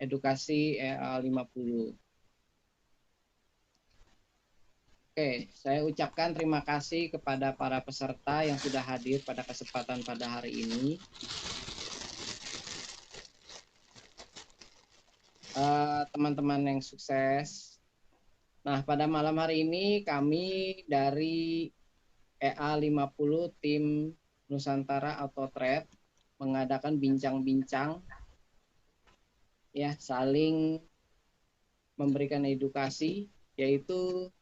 edukasi EA50. Oke, saya ucapkan terima kasih kepada para peserta yang sudah hadir pada kesempatan pada hari ini. Teman-teman yang sukses. Nah, pada malam hari ini kami dari EA50 tim Nusantara Auto Trade mengadakan bincang-bincang ya, saling memberikan edukasi, yaitu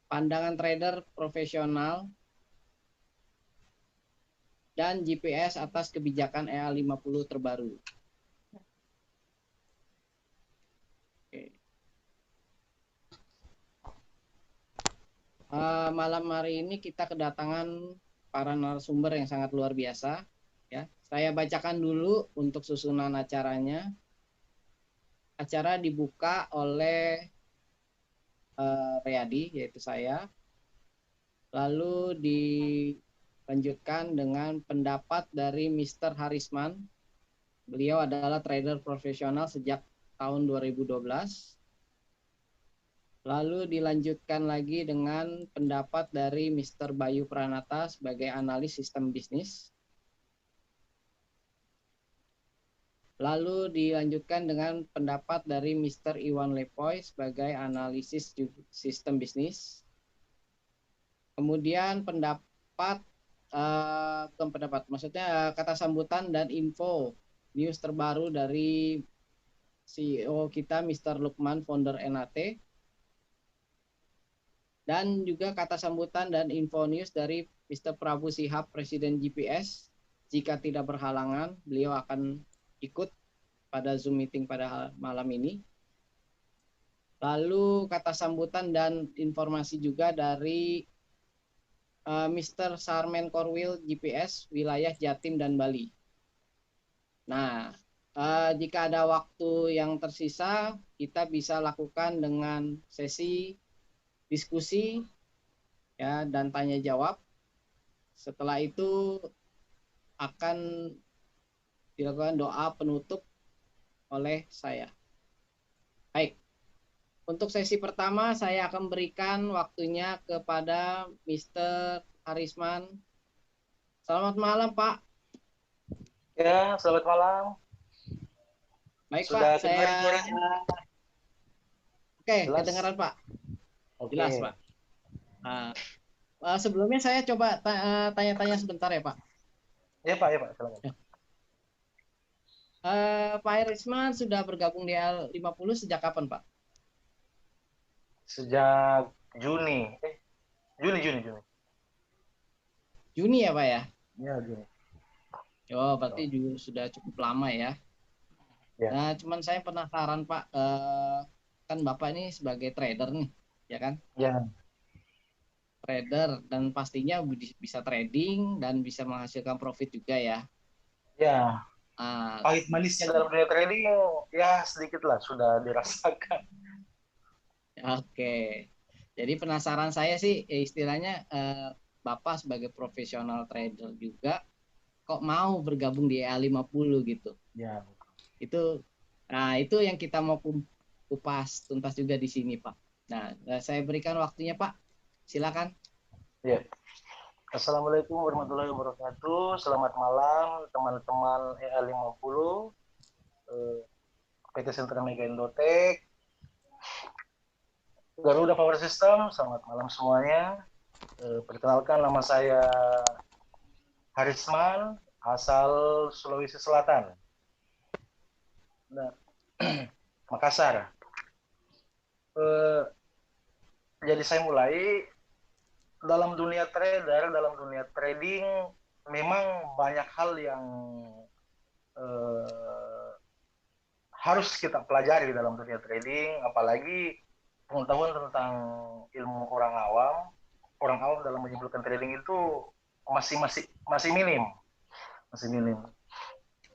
pandangan trader profesional dan GPS atas kebijakan EA50 terbaru. Malam hari ini kita kedatangan para narasumber yang sangat luar biasa. Ya, saya bacakan dulu untuk susunan acaranya. Acara dibuka oleh Riyadi, yaitu saya. Lalu dilanjutkan dengan pendapat dari Mr. Harisman. Beliau adalah trader profesional sejak tahun 2012. Lalu dilanjutkan lagi dengan pendapat dari Mr. Bayu Pranata sebagai analis sistem bisnis. Lalu dilanjutkan dengan pendapat dari Mr. Iwan Lepoy sebagai analisis sistem bisnis. Kemudian maksudnya kata sambutan dan info news terbaru dari CEO kita Mr. Lukman, founder NAT. Dan juga kata sambutan dan info news dari Mr. Prabu Sihab, Presiden GPS. Jika tidak berhalangan, beliau akan ikut pada Zoom meeting pada malam ini. Lalu kata sambutan dan informasi juga dari Mr. Sarmen Korwil, GPS, wilayah Jatim dan Bali. Nah, jika ada waktu yang tersisa, kita bisa lakukan dengan sesi diskusi ya dan tanya jawab. Setelah itu akan dilakukan doa penutup oleh saya. Baik. Untuk sesi pertama saya akan berikan waktunya kepada Mr. Harisman. Selamat malam, Pak. Ya, selamat malam. Baik, Sudah Pak. dengar suaranya? Oke, kedengaran, Pak. Jelas, Pak. Sebelumnya saya coba tanya-tanya sebentar ya, Pak. Ya, Pak, silakan. Pak Harisman sudah bergabung di L50 sejak kapan, Pak? Sejak Juni. Juni. Juni ya, Pak ya? Ya, Juni. Oh, berarti juga sudah cukup lama ya. Ya. Nah, cuman saya penasaran, Pak. Kan Bapak ini sebagai trader nih, ya kan? Ya. Trader dan pastinya bisa trading dan bisa menghasilkan profit juga ya. Ya. Pahit manisnya dalam dunia trading ya sedikit lah sudah dirasakan. Oke. Jadi penasaran saya sih istilahnya Bapak sebagai profesional trader juga kok mau bergabung di EA50 gitu. Ya. Itu yang kita mau kupas tuntas juga di sini, Pak. Nah, saya berikan waktunya, Pak. Silakan. Ya. Assalamualaikum warahmatullahi wabarakatuh. Selamat malam teman-teman EA50, PT Sentra Mega Indotek, Garuda Power System. Selamat malam semuanya. Perkenalkan, nama saya Harisman, asal Sulawesi Selatan. Nah, Makassar. Jadi saya mulai dalam dunia trader, dalam dunia trading, memang banyak hal yang harus kita pelajari dalam dunia trading, apalagi pengetahuan tentang ilmu orang awam. Orang awam dalam menyimpulkan trading itu masih minim.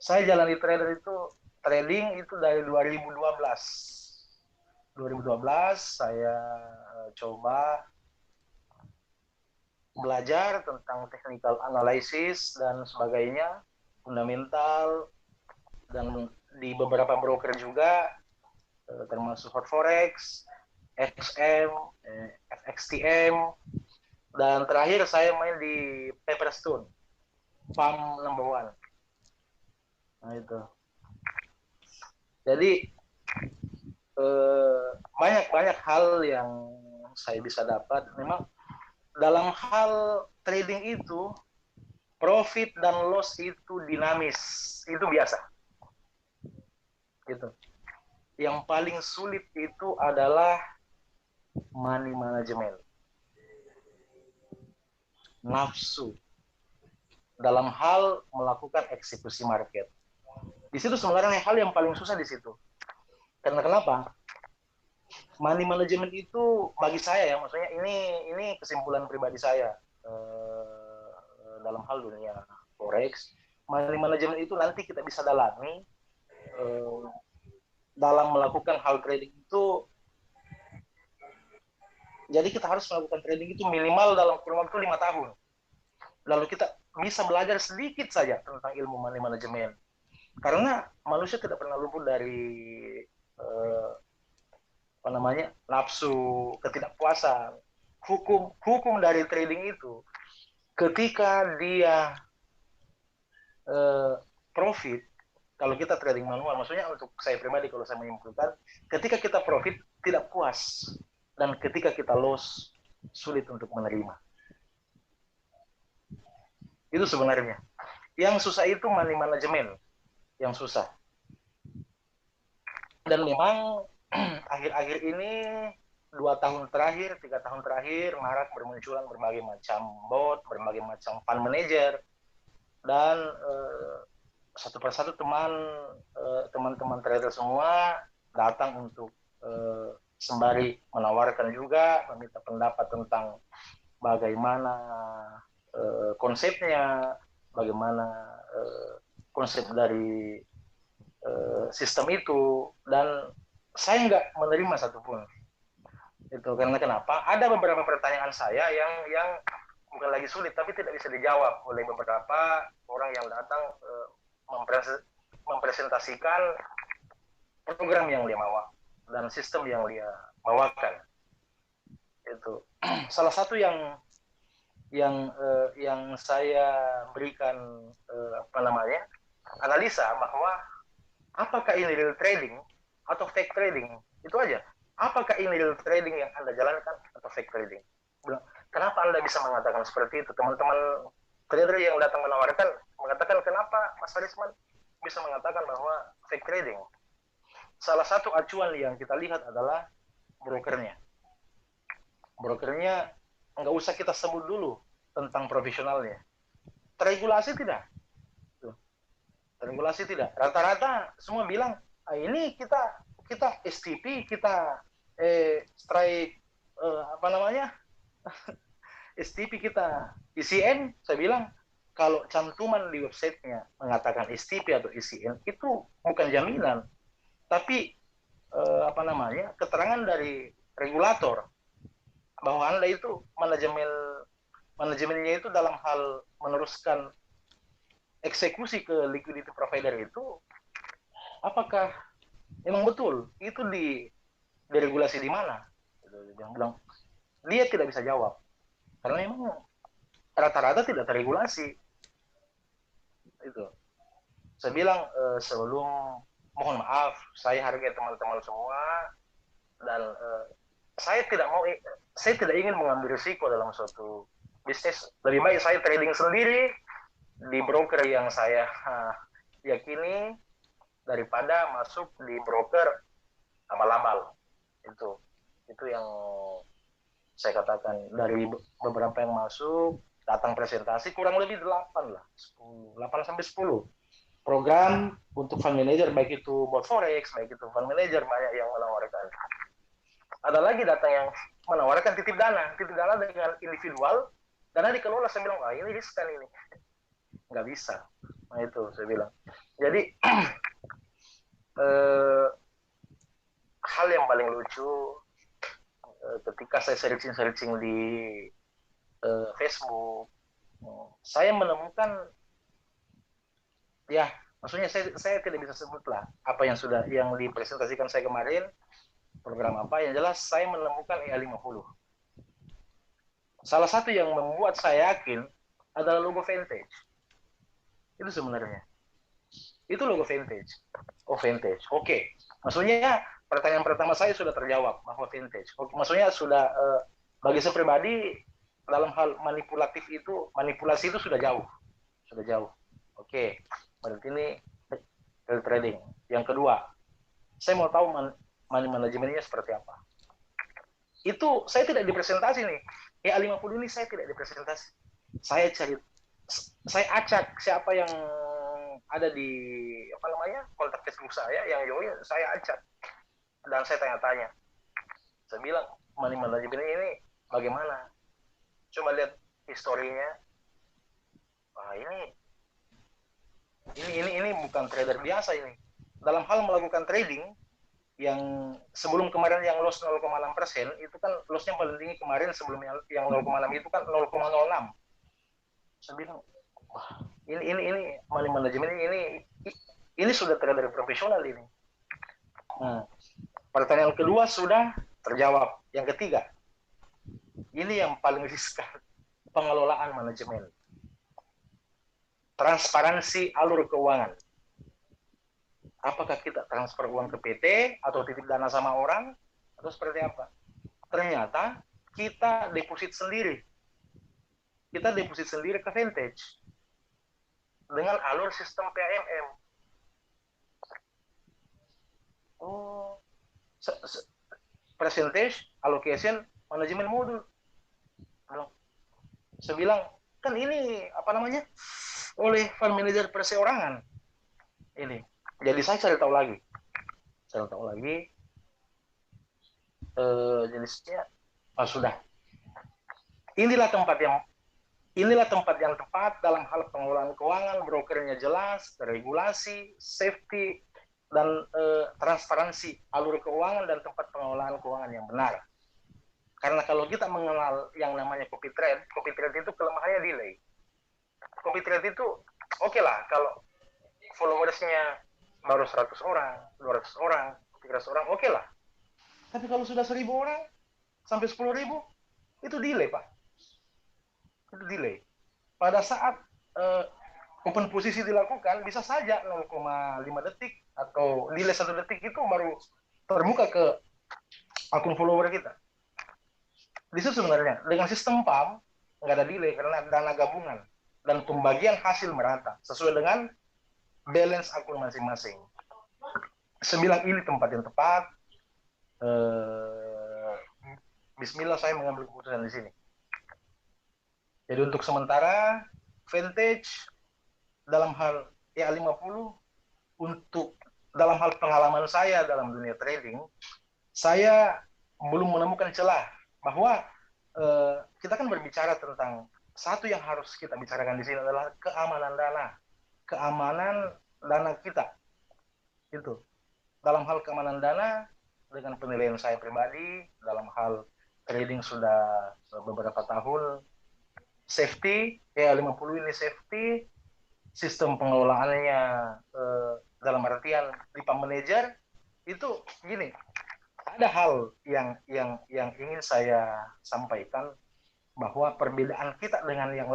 Saya jalani trading itu dari 2012. 2012 saya coba belajar tentang technical analysis dan sebagainya, fundamental, dan di beberapa broker juga, termasuk Hot Forex, XM, FXTM, dan terakhir saya main di Pepperstone, farm number one. Nah itu. Jadi banyak hal yang saya bisa dapat. Memang dalam hal trading itu profit dan loss itu dinamis, itu biasa. Gitu. Yang paling sulit itu adalah money management, nafsu dalam hal melakukan eksekusi market. Di situ sebenarnya hal yang paling susah di situ. Karena kenapa? Money management itu bagi saya ya, maksudnya ini kesimpulan pribadi saya dalam hal dunia forex. Money management itu nanti kita bisa dalami dalam melakukan hal trading itu. Jadi kita harus melakukan trading itu minimal dalam kurun waktu 5 tahun. Lalu kita bisa belajar sedikit saja tentang ilmu money management. Karena manusia tidak pernah luput dari nafsu, ketidakpuasan. Hukum dari trading itu ketika dia profit, kalau kita trading manual, maksudnya untuk saya pribadi kalau saya menyimpulkan, ketika kita profit tidak puas, dan ketika kita loss sulit untuk menerima. Itu sebenarnya. Yang susah itu money management, yang susah. Dan memang akhir-akhir ini 2 tahun terakhir, 3 tahun terakhir marak bermunculan berbagai macam bot, berbagai macam fund manager, dan satu persatu teman-teman trader semua datang untuk sembari menawarkan juga, meminta pendapat tentang bagaimana konsepnya, bagaimana konsep dari sistem itu, dan saya nggak menerima satupun. Itu karena kenapa? Ada beberapa pertanyaan saya yang bukan lagi sulit tapi tidak bisa dijawab oleh beberapa orang yang datang mempresentasikan program yang dia bawa dan sistem yang dia bawakan. Itu salah satu yang saya berikan analisa bahwa apakah ini real trading atau fake trading, itu aja. Apakah ini real trading yang Anda jalankan atau fake trading? Kenapa Anda bisa mengatakan seperti itu? Teman-teman trader yang datang menawarkan mengatakan, kenapa Mas Arisman bisa mengatakan bahwa fake trading? Salah satu acuan yang kita lihat adalah brokernya. Brokernya nggak usah kita sebut dulu tentang profesionalnya. Terregulasi tidak? Terregulasi tidak? Rata-rata semua bilang, ini kita STP, kita strike STP, kita ICN. Saya bilang kalau cantuman di websitenya mengatakan STP atau ICN itu bukan jaminan, tapi keterangan dari regulator bahwa Anda itu manajemennya itu dalam hal meneruskan eksekusi ke liquidity provider itu, apakah memang betul itu diregulasi di mana? Dia bilang dia tidak bisa jawab karena memang rata-rata tidak terregulasi. Itu saya bilang sebelum, mohon maaf, saya hargai teman-teman semua, dan saya tidak ingin mengambil risiko dalam suatu bisnis. Lebih baik saya trading sendiri di broker yang saya yakini daripada masuk di broker abal-abal. Itu yang saya katakan. Dari beberapa yang masuk datang presentasi kurang lebih 8 sampai 10 program untuk fund manager, baik itu bot forex, baik itu fund manager, banyak yang menawarkan. Ada lagi datang yang menawarkan titip dana dengan individual, dana dikelola. Saya bilang, ini riskan ini, nggak bisa. Nah itu saya bilang. Jadi hal yang paling lucu ketika saya searching di Facebook, saya menemukan Maksudnya saya tidak bisa sebutlah apa yang dipresentasikan saya kemarin, program apa, yang jelas saya menemukan EA50. Salah satu yang membuat saya yakin adalah logo vintage. Itu sebenarnya. Itu logo vintage. Oh, vintage. Oke. Maksudnya pertanyaan pertama saya sudah terjawab bahwa vintage. Oke. Maksudnya sudah bagi saya pribadi dalam hal manipulasi itu sudah jauh. Sudah jauh. Oke. Berarti ini trading. Yang kedua, saya mau tahu money manajemennya seperti apa. Itu saya tidak dipresentasi nih. EA50 ini saya tidak dipresentasi. Saya cari, saya acak siapa yang ada di apa namanya kontak Facebook saya yang join, saya acak dan saya tanya-tanya. Saya bilang money management ini bagaimana? Coba lihat historinya. Wah, ini bukan trader biasa ini. Dalam hal melakukan trading yang sebelum kemarin yang loss 0,6%, itu kan lossnya paling tinggi kemarin sebelum yang 0,6 itu kan 0,06. Saya bilang, wah, ini money management ini sudah trader profesional ini. Pertanyaan kedua sudah terjawab. Yang ketiga, ini yang paling riskan, pengelolaan manajemen. Transparansi alur keuangan. Apakah kita transfer uang ke PT atau titip dana sama orang atau seperti apa? Ternyata kita deposit sendiri. Kita deposit sendiri ke vintage dengan alur sistem PAMM. Oh, percentage allocation manajemen modul. Saya bilang, kan ini apa namanya oleh fund manager perseorangan ini. Jadi saya cari tahu lagi jenisnya. Sudah. Inilah tempat yang tepat dalam hal pengelolaan keuangan, brokernya jelas, regulasi, safety, dan transparansi alur keuangan dan tempat pengelolaan keuangan yang benar. Karena kalau kita mengenal yang namanya copy trade itu kelemahannya delay. Copy trade itu oke lah kalau followersnya baru 100 orang, 200 orang, 300 orang, oke lah. Tapi kalau sudah 1.000 orang sampai 10.000, itu delay, Pak. Itu delay. Pada saat open posisi dilakukan, bisa saja 0,5 detik atau delay 1 detik itu baru terbuka ke akun follower kita. Di situ sebenarnya dengan sistem PAM nggak ada delay karena dana gabungan dan pembagian hasil merata sesuai dengan balance akun masing-masing. Sembilan ini tempat yang tepat. Bismillah saya mengambil keputusan di sini. Jadi untuk sementara vintage dalam hal EA50 untuk dalam hal pengalaman saya dalam dunia trading, saya belum menemukan celah bahwa kita kan berbicara tentang satu yang harus kita bicarakan di sini adalah keamanan dana. Keamanan dana kita itu dalam hal keamanan dana dengan penilaian saya pribadi dalam hal trading sudah beberapa tahun, safety EA50 ini safety, sistem pengelolaannya dalam artian di PAM manager itu gini, ada hal yang ingin saya sampaikan bahwa perbedaan kita dengan yang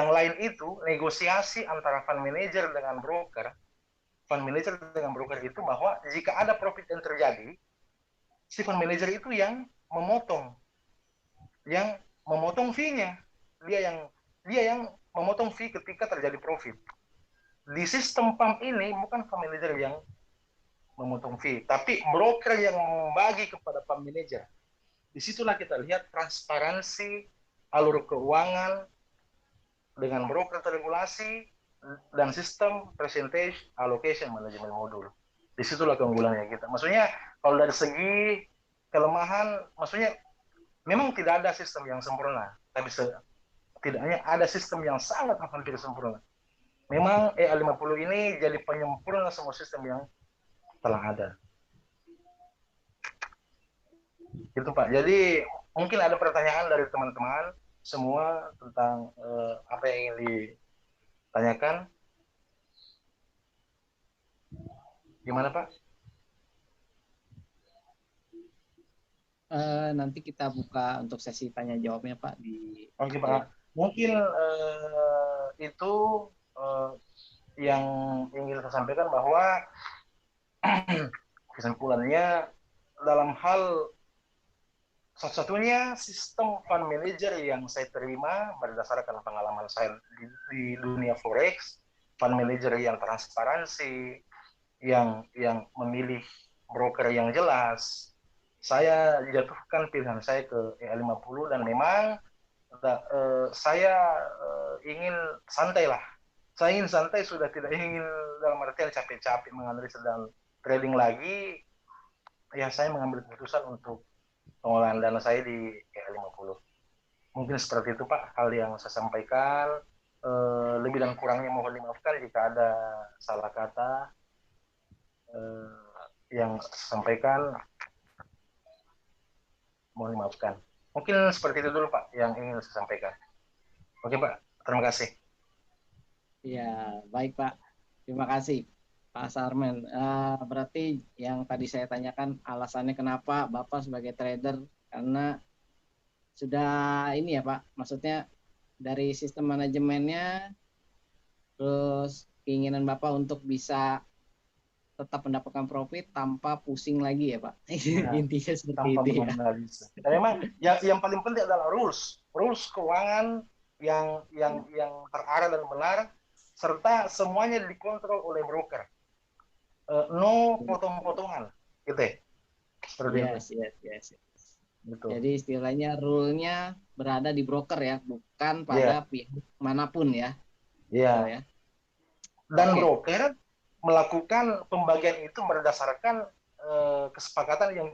lain itu negosiasi antara fund manager dengan broker. Fund manager dengan broker itu bahwa jika ada profit yang terjadi, si fund manager itu yang memotong fee-nya. Dia yang memotong fee ketika terjadi profit. Di sistem PAM ini bukan fund manager yang memotong fee, tapi broker yang membagi kepada PAM manager. Disitulah kita lihat transparansi alur keuangan dengan broker terregulasi dan sistem percentage allocation manajemen modul. Disitulah keunggulannya kita. Maksudnya kalau dari segi kelemahan, maksudnya memang tidak ada sistem yang sempurna, tapi setidaknya ada sistem yang sangat hampir sempurna. Memang EA50 ini jadi penyempurna semua sistem yang telah ada. Itu Pak. Jadi mungkin ada pertanyaan dari teman-teman semua tentang apa yang ingin ditanyakan. Gimana Pak? Nanti kita buka untuk sesi tanya jawabnya Pak di Oke ya. Pak. Mungkin itu eh, yang ingin saya sampaikan, bahwa kesimpulannya, dalam hal satu-satunya sistem fund manager yang saya terima berdasarkan pengalaman saya di dunia forex, fund manager yang transparansi, yang memilih broker yang jelas, saya jatuhkan pilihan saya ke EA50. Dan memang saya ingin santai lah. Saya ingin santai, sudah tidak ingin dalam artian capek-capek menganalisa dan trading lagi. Ya, saya mengambil keputusan untuk pengolahan dana saya di EA50. Mungkin seperti itu Pak, hal yang saya sampaikan. Lebih dan kurangnya mohon dimaafkan jika ada salah kata yang saya sampaikan, mohon dimaafkan. Mungkin seperti itu dulu Pak yang ingin saya sampaikan. Oke Pak, terima kasih. Ya, baik Pak. Terima kasih Pak Sarmen. Berarti yang tadi saya tanyakan alasannya kenapa Bapak sebagai trader, karena sudah ini ya Pak, maksudnya dari sistem manajemennya, terus keinginan Bapak untuk bisa tetap mendapatkan profit tanpa pusing lagi ya Pak. Ya, Intinya seperti tanpa itu ya. menganalisa. Dan memang yang paling penting adalah rules keuangan yang terarah dan benar, serta semuanya dikontrol oleh broker. No potong-potongan, gitu ya. Seperti itu. Yes, yes, yes. Betul. Jadi istilahnya rule-nya berada di broker ya, bukan Iya, pada pihak manapun ya. Betul iya. ya. Dan Oke. broker melakukan pembagian itu berdasarkan kesepakatan yang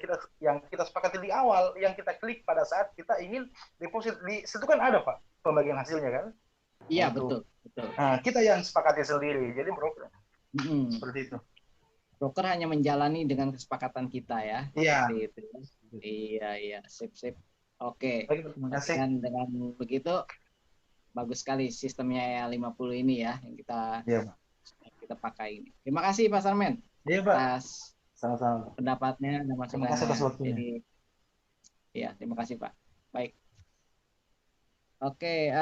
kita sepakati di awal, yang kita klik pada saat kita ingin deposit. Di situ kan ada Pak pembagian hasilnya kan. Iya, Untuk betul, betul. kita yang sepakati sendiri. Jadi broker Mm-mm. seperti itu. Broker hanya menjalani dengan kesepakatan kita ya, Iya. seperti itu. Iya, iya, sip, sip. Oke. Baik, terima kasih. Dengan begitu bagus sekali sistemnya ya 50 ini ya yang kita Iya Pak. kita pakai ini. Terima kasih Pak Sarmen Iya Pak. atas Sama-sama. pendapatnya dan Terima kasih atas masukannya. waktunya. Jadi ya, terima kasih Pak. Baik. Oke,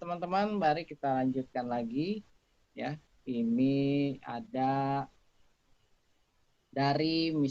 teman-teman, mari kita lanjutkan lagi ya. Ini ada dari